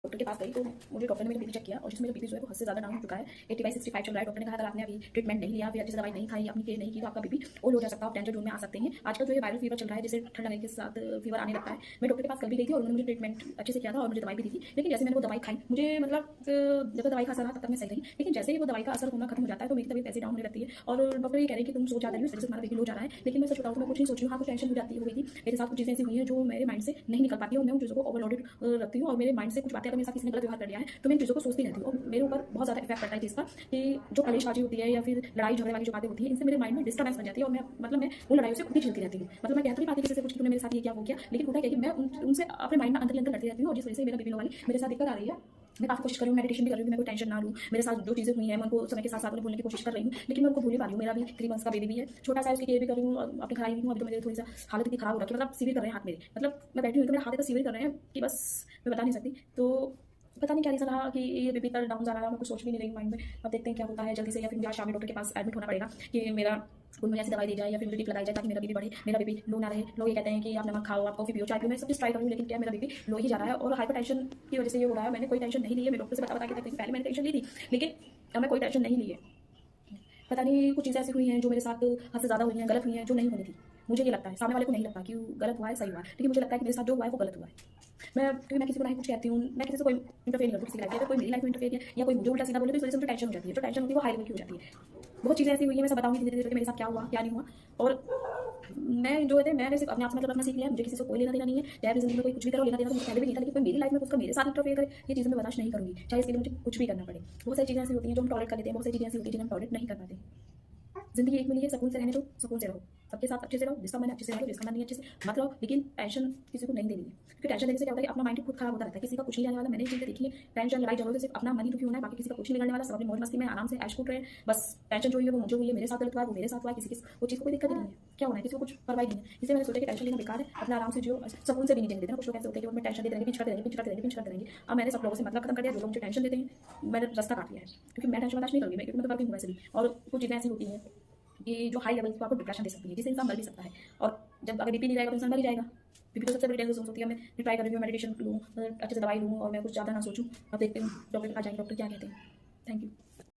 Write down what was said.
Doctor के पास गई तो मुझे डॉक्टर ने मेरा बीपी चेक किया और जिसमें मेरा बीपी जो है वो हद से ज़्यादा डाउन हो चुका है। 80/65 चल रहा है। डॉक्टर ने कहा अगर आपने अभी ट्रीटमेंट नहीं लिया, फिर अच्छे से दवाई नहीं खाई, अपनी केयर नहीं की तो आपका बीपी और हो जा सकता है, आप डेंजर जोन में आ सकते हैं। आजकल जो है वायरल फीवर चल रहा है, जिससे ठंड लगने के साथ फीवर आने लगता है। मैं डॉक्टर के पास कल भी गई थी और उन्होंने मुझे ट्रीटमेंट अच्छे से किया था और मुझे दवाई भी दी थी। लेकिन जैसे मैंने वो दवाई खाई, मुझे मतलब जब तक दवाई का असर रहा तब तक मैं सही रही, लेकिन जैसे ही वो दवाई का असर होना खत्म हो जाता है तो मेरी तबीयत ऐसे डाउन होने लगती है और डॉक्टर ये कह रहे हैं कि तुम सो ज़्यादा रही हो, इससे तुम्हारा बीपी लो जा रहा है। लेकिन मैं सच बताऊँ तो मैं कुछ नहीं सोच रही हूँ। हाँ, कुछ टेंशन हो जाती हो गई थी, मेरे साथ कुछ चीज़ें ऐसी हुई हैं जो मेरे माइंड से नहीं निकल पाती है और मैं उन चीज़ों को ओवरलोडेड रखती हूँ और मेरे माइंड से कुछ बातें अगर मेरे साथ किसी ने गलत व्यवहार कर दिया है तो मैं इन चीज़ों को सोचती रहती हूँ और मेरे ऊपर बहुत ज़्यादा इफेक्ट पड़ता है चीज़ का कि जो कलेशबाजी होती है या फिर लड़ाई झगड़े वाली जो बातें होती है, इनसे मेरे माइंड में डिस्टर्बेंस बन जाती है और मैं वो लड़ाइयों से खुद ही झेलती रहती हूँ। मतलब मैं कह तो नहीं पाती किसी से कुछ कि तूने मेरे साथ ये किया वो किया, लेकिन होता है कि मैं उनसे अपने माइंड में अंदर ही अंदर लड़ती रहती हूँ और जिस वजह से मेरा बीपी लो वाली मेरे साथ दिक्कत आ रही है। मैं काफ़ी कोशिश कर रही हूँ, मेडिटेशन भी कर रही हूँ कि मैं कोई टेंशन ना लूँ। मेरे साथ जो चीज़ें हुई हैं मैं उनको समय के साथ साथ उन्हें भूलने की कोशिश कर रही हूँ, लेकिन मैं उनको भूल नहीं पा रही हूँ। मेरा भी 3 मंथ्स का बेबी भी है, छोटा सा है, उसकी केयर भी कर रही हूँ और अपने घर आई हुई हूँ। अभी तो मेरी थोड़ी सा हालत इतनी खराब हो रखी है, मतलब सीवियर कर रहे हैं हाथ मेरे, मतलब मैं बैठी हुई तो मेरे हाथ इतना सीवियर कर रहे हैं कि बस मैं बता नहीं सकती। तो पता नहीं क्या रीज़न रहा कि ये बीपी इतना डाउन जा रहा है, मैं कुछ सोच भी नहीं रही हूँ माइंड में। अब देखते हैं क्या होता है जल्दी से, या फिर मुझे आज शाम में डॉक्टर के पास एडमिट होना पड़ेगा कि मेरा मुझे ऐसी दवाई दी जाए या फिर मुझे ड्रिप लगाई जाए ताकि मेरा बीपी बढ़े, मेरा बीपी लो ना रहे। लोग ये कहते हैं कि आप नमक खाओ, आप कॉफी पियो, चाय पियो, मैं सब कुछ ट्राई कर रही हूँ, लेकिन क्या मेरा बीपी लो ही जा रहा है और हाइपरटेंशन की वजह से ये हो रहा है। मैंने कोई टेंशन नहीं ली है, मैं डॉक्टर से बता के देखती हूँ, पहले मैंने टेंशन ली थी, लेकिन अब मैं कोई टेंशन नहीं ली है। पता नहीं कुछ चीज़ें ऐसी हुई हैं जो मेरे साथ हद से ज़्यादा हुई हैं, गलत हुई हैं, जो नहीं होनी थी। मुझे ये लगता है, सामने वाले को नहीं लगता कि गलत हुआ है सही हुआ है, लेकिन मुझे लगता है कि मेरे साथ जो हुआ है वो गलत हुआ है। क्योंकि मैं किसी को ना ही कुछ कहती हूँ, मैं किसी से कोई इंटरफेयर नहीं करती किसी की लाइफ में। अगर कोई मेरी लाइफ में इंटरफेयर किया या कोई मुझे उल्टा सीधा बोले तो इस वजह से मुझे टेंशन हो जाती है। जो टेंशन होती है वो हाई लेवल की हो जाती है। बहुत चीज़ें ऐसी हुई हैं, मैं सब बताऊँगी धीरे-धीरे कि मेरे साथ क्या हुआ, क्या नहीं हुआ। और मैं जो है मैंने सिर्फ़ अपने आप से मतलब रखना सीख लिया है। मुझे किसी से कोई लेना-देना नहीं है। चाहे अपनी ज़िंदगी में कोई कुछ भी करो, लेना-देना तो मुझे पहले भी नहीं था, लेकिन कोई मेरी लाइफ में उसका मेरे साथ इंटरफेयर करे, ये चीज़ें मैं बर्दाश्त नहीं करूँगी। चाहे इसके लिए मुझे कुछ भी करना पड़े। बहुत सारी चीज़ें ऐसी होती हैं जो हम टॉलरेट कर लेते हैं, बहुत सारी चीज़ें ऐसी होती हैं जिन्हें हम टॉलरेट नहीं कर पाते। ज़िंदगी एक मिली है, सुकून से रहने दो, सुकून से रहो। सबके साथ अच्छे से रहो, जिसका मन है अच्छे से रहो, जिसका मन नहीं है अच्छे से मत रहो, लेकिन टेंशन किसी को नहीं देनी है। क्योंकि टेंशन देने से क्या होता है कि अपना माइंड खुद खराब होता रहता है, किसी का कुछ नहीं जाने वाला। मैंने ये चीज़ें देखी हैं, टेंशन लड़ाई झगड़ों से सिर्फ अपना मन ही दुखी होना है, बाकी किसी का कुछ नहीं बिगड़ने वाला। सब अपनी मौज-मस्ती में आराम से ऐश कूट रहे हैं। बस टेंशन जो हुई है वो मुझे हुई है, मेरे साथ गलत हुआ है वो मेरे साथ हुआ है, किसी की वो चीज़ को कोई दिक्कत ही नहीं है। क्या होना है, किसी को कुछ परवाह ही नहीं है। इसलिए मैंने सोचा कि टेंशन लेना बेकार है, अपना आराम से जियो, सुकून से भी नहीं जीने देते ना। कुछ लोग ऐसे होते हैं कि वो टेंशन देते रहेंगे, पिछ करते रहेंगे, पिछ करते रहेंगे, पिछ करते रहेंगे। अब मैंने सब लोगों से मतलब खत्म कर दिया, जो लोग मुझे टेंशन देते हैं, मैंने रास्ता काट लिया है। क्योंकि मैं टेंशन बर्दाश्त नहीं करूँगी, क्योंकि मैं तो वर्किंग हूँ वैसे भी। और कुछ चीज़ें ऐसी होती हैं कि जो हाई लेवल की आपको डिप्रेशन दे सकती है, जिससे इंसान मर भी सकता है। और जब अगर बीपी नहीं रहेगा तो इंसान मर ही जाएगा। बीपी तो सबसे बड़ी डेंजर होती है। मैं ट्राई कर रही हूँ, मेडिटेशन लूँ, अच्छे से दवाई लूँ और मैं कुछ ज़्यादा ना सोचूँ। अब देखते हैं डॉक्टर के पास जाएँगे, डॉक्टर क्या कहते हैं। Thank you.